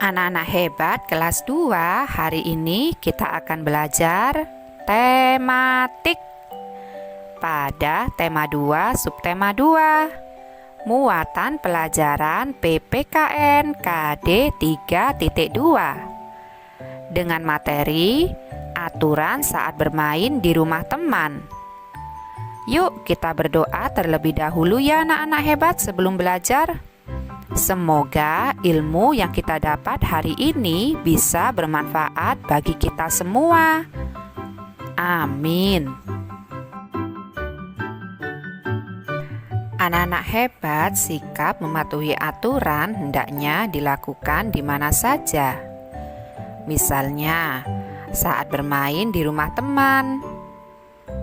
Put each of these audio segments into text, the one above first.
Anak-anak hebat kelas 2, hari ini kita akan belajar tematik. Pada tema 2, subtema 2, muatan pelajaran PPKN KD 3.2 dengan materi aturan saat bermain di rumah teman. Yuk kita berdoa terlebih dahulu ya anak-anak hebat sebelum belajar. Semoga ilmu yang kita dapat hari ini bisa bermanfaat bagi kita semua. Amin. Anak-anak hebat, sikap mematuhi aturan hendaknya dilakukan di mana saja. Misalnya, saat bermain di rumah teman.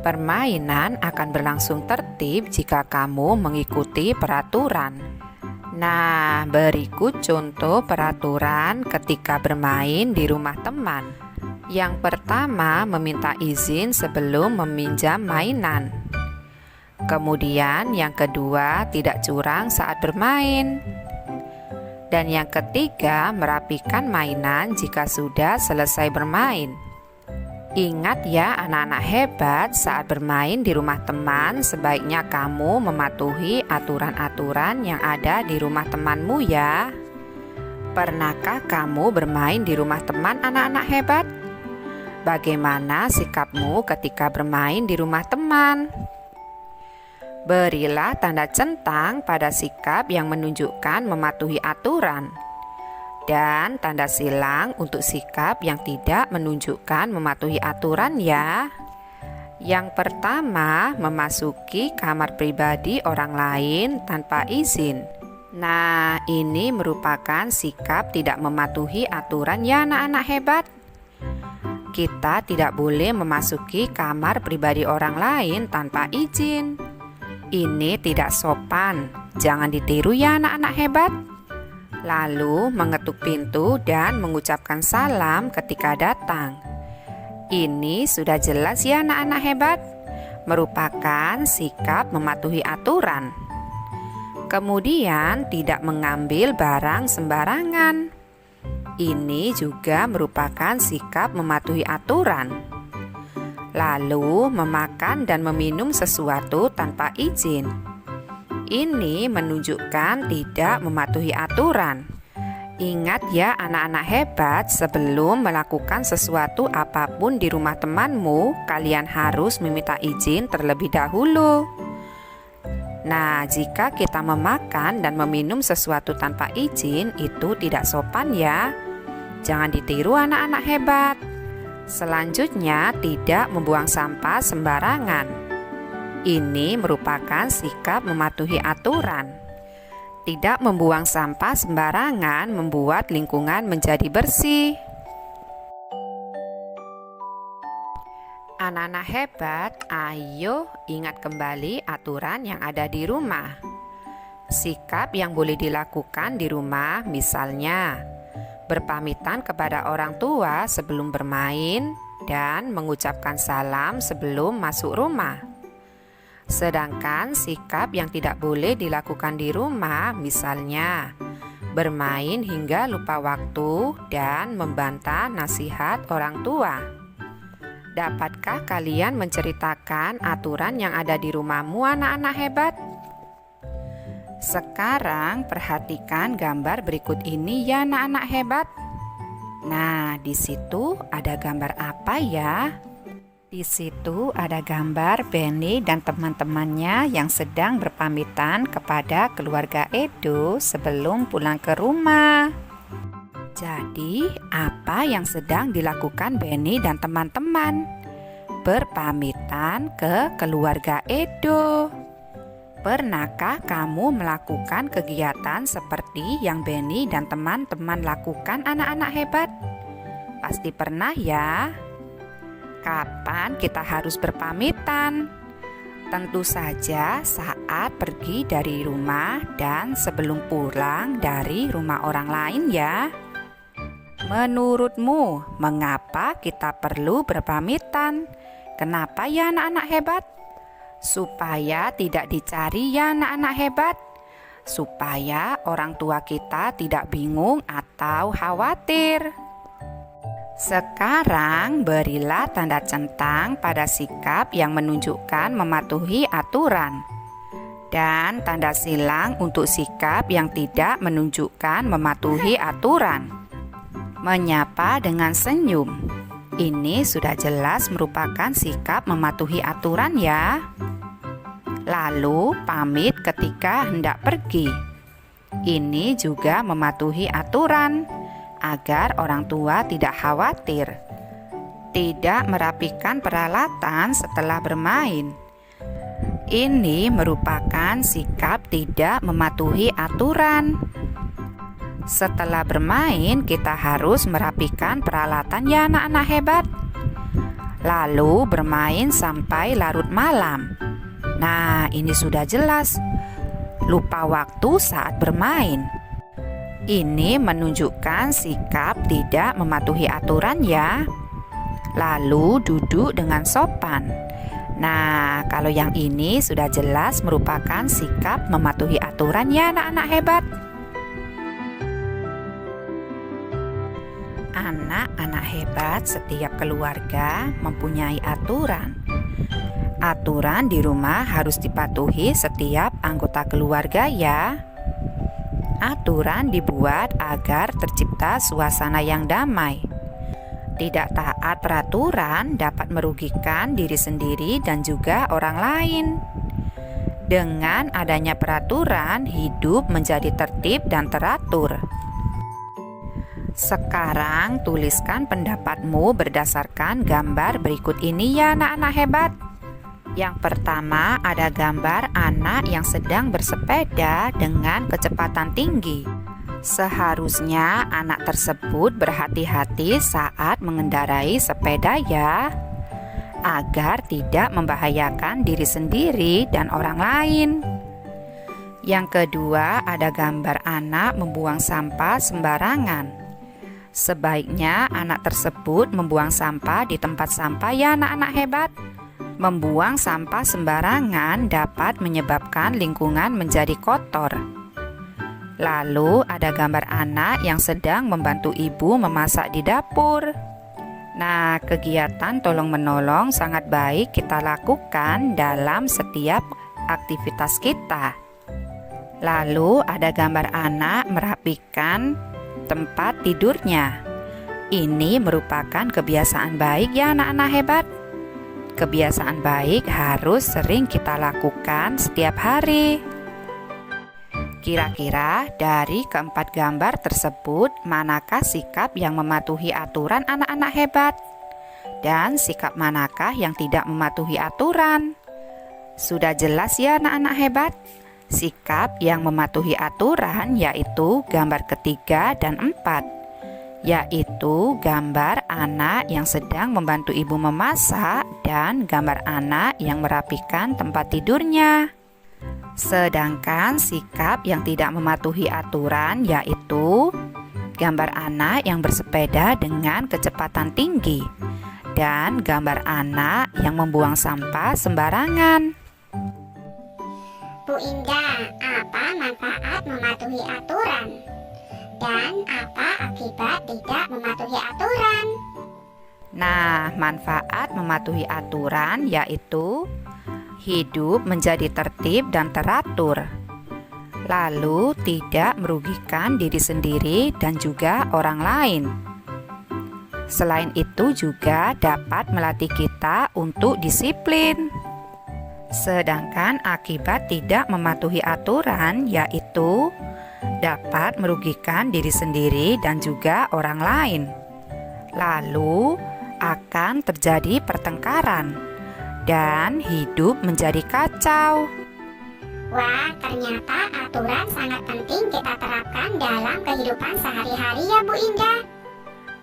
Permainan akan berlangsung tertib jika kamu mengikuti peraturan. Nah, berikut contoh peraturan ketika bermain di rumah teman. Yang pertama, meminta izin sebelum meminjam mainan. Kemudian yang kedua, tidak curang saat bermain. Dan yang ketiga, merapikan mainan jika sudah selesai bermain. Ingat ya anak-anak hebat, saat bermain di rumah teman sebaiknya kamu mematuhi aturan-aturan yang ada di rumah temanmu ya. Pernahkah kamu bermain di rumah teman anak-anak hebat? Bagaimana sikapmu ketika bermain di rumah teman? Berilah tanda centang pada sikap yang menunjukkan mematuhi aturan. Dan tanda silang untuk sikap yang tidak menunjukkan mematuhi aturan ya. Yang pertama, memasuki kamar pribadi orang lain tanpa izin. Nah, ini merupakan sikap tidak mematuhi aturan ya anak-anak hebat. Kita tidak boleh memasuki kamar pribadi orang lain tanpa izin. Ini tidak sopan, jangan ditiru ya anak-anak hebat. Lalu mengetuk pintu dan mengucapkan salam ketika datang. Ini sudah jelas ya anak-anak hebat, merupakan sikap mematuhi aturan. Kemudian tidak mengambil barang sembarangan. Ini juga merupakan sikap mematuhi aturan. Lalu memakan dan meminum sesuatu tanpa izin. Ini menunjukkan tidak mematuhi aturan. Ingat ya anak-anak hebat, sebelum melakukan sesuatu apapun di rumah temanmu, kalian harus meminta izin terlebih dahulu. Nah, jika kita memakan dan meminum sesuatu tanpa izin, itu tidak sopan ya. Jangan ditiru anak-anak hebat. Selanjutnya, tidak membuang sampah sembarangan. Ini merupakan sikap mematuhi aturan. Tidak membuang sampah sembarangan membuat lingkungan menjadi bersih. Anak-anak hebat, ayo ingat kembali aturan yang ada di rumah. Sikap yang boleh dilakukan di rumah misalnya berpamitan kepada orang tua sebelum bermain dan mengucapkan salam sebelum masuk rumah. Sedangkan sikap yang tidak boleh dilakukan di rumah misalnya bermain hingga lupa waktu dan membantah nasihat orang tua. Dapatkah kalian menceritakan aturan yang ada di rumahmu anak-anak hebat? Sekarang perhatikan gambar berikut ini ya anak-anak hebat. Nah, di situ ada gambar apa ya? Di situ ada gambar Benny dan teman-temannya yang sedang berpamitan kepada keluarga Edo sebelum pulang ke rumah. Jadi, apa yang sedang dilakukan Benny dan teman-teman? Berpamitan ke keluarga Edo. Pernahkah kamu melakukan kegiatan seperti yang Benny dan teman-teman lakukan anak-anak hebat? Pasti pernah ya. Kapan kita harus berpamitan? Tentu saja saat pergi dari rumah dan sebelum pulang dari rumah orang lain ya. Menurutmu, mengapa kita perlu berpamitan? Kenapa ya anak-anak hebat? Supaya tidak dicari ya anak-anak hebat. supaya orang tua kita tidak bingung atau khawatir. Sekarang berilah tanda centang pada sikap yang menunjukkan mematuhi aturan, dan tanda silang untuk sikap yang tidak menunjukkan mematuhi aturan. Menyapa dengan senyum. Ini sudah jelas merupakan sikap mematuhi aturan ya. Lalu pamit ketika hendak pergi. Ini juga mematuhi aturan agar orang tua tidak khawatir. Tidak merapikan peralatan setelah bermain. Ini merupakan sikap tidak mematuhi aturan. Setelah bermain, kita harus merapikan peralatan ya anak-anak hebat. Lalu bermain sampai larut malam. Nah, ini sudah jelas. Lupa waktu saat bermain. Ini menunjukkan sikap tidak mematuhi aturan ya. Lalu duduk dengan sopan. Nah, kalau yang ini sudah jelas merupakan sikap mematuhi aturan ya anak-anak hebat. Anak-anak hebat setiap keluarga mempunyai aturan. Aturan di rumah harus dipatuhi setiap anggota keluarga ya. Aturan dibuat agar tercipta suasana yang damai. Tidak taat peraturan dapat merugikan diri sendiri dan juga orang lain. Dengan adanya peraturan, hidup menjadi tertib dan teratur. Sekarang tuliskan pendapatmu berdasarkan gambar berikut ini ya anak-anak hebat. Yang pertama ada gambar anak yang sedang bersepeda dengan kecepatan tinggi. Seharusnya anak tersebut berhati-hati saat mengendarai sepeda ya, agar tidak membahayakan diri sendiri dan orang lain. Yang kedua ada gambar anak membuang sampah sembarangan. Sebaiknya anak tersebut membuang sampah di tempat sampah ya anak-anak hebat. Membuang sampah sembarangan dapat menyebabkan lingkungan menjadi kotor. Lalu ada gambar anak yang sedang membantu ibu memasak di dapur. Nah, kegiatan tolong-menolong sangat baik kita lakukan dalam setiap aktivitas kita. Lalu ada gambar anak merapikan tempat tidurnya. Ini merupakan kebiasaan baik ya anak-anak hebat. Kebiasaan baik harus sering kita lakukan setiap hari. Kira-kira dari keempat gambar tersebut, manakah sikap yang mematuhi aturan anak-anak hebat? Dan sikap manakah yang tidak mematuhi aturan? Sudah jelas ya anak-anak hebat? Sikap yang mematuhi aturan yaitu gambar ketiga dan empat, yaitu gambar anak yang sedang membantu ibu memasak dan gambar anak yang merapikan tempat tidurnya. Sedangkan sikap yang tidak mematuhi aturan yaitu gambar anak yang bersepeda dengan kecepatan tinggi dan gambar anak yang membuang sampah sembarangan. Bu Indah, apa manfaat mematuhi aturan? Dan apa akibat tidak mematuhi aturan? Nah, manfaat mematuhi aturan yaitu hidup menjadi tertib dan teratur. Lalu tidak merugikan diri sendiri dan juga orang lain. Selain itu juga dapat melatih kita untuk disiplin. Sedangkan akibat tidak mematuhi aturan yaitu dapat merugikan diri sendiri dan juga orang lain. Lalu akan terjadi pertengkaran dan hidup menjadi kacau. Wah, ternyata aturan sangat penting kita terapkan dalam kehidupan sehari-hari ya Bu Indah.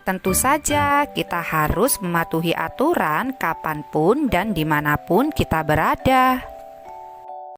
Tentu saja kita harus mematuhi aturan kapanpun dan dimanapun kita berada.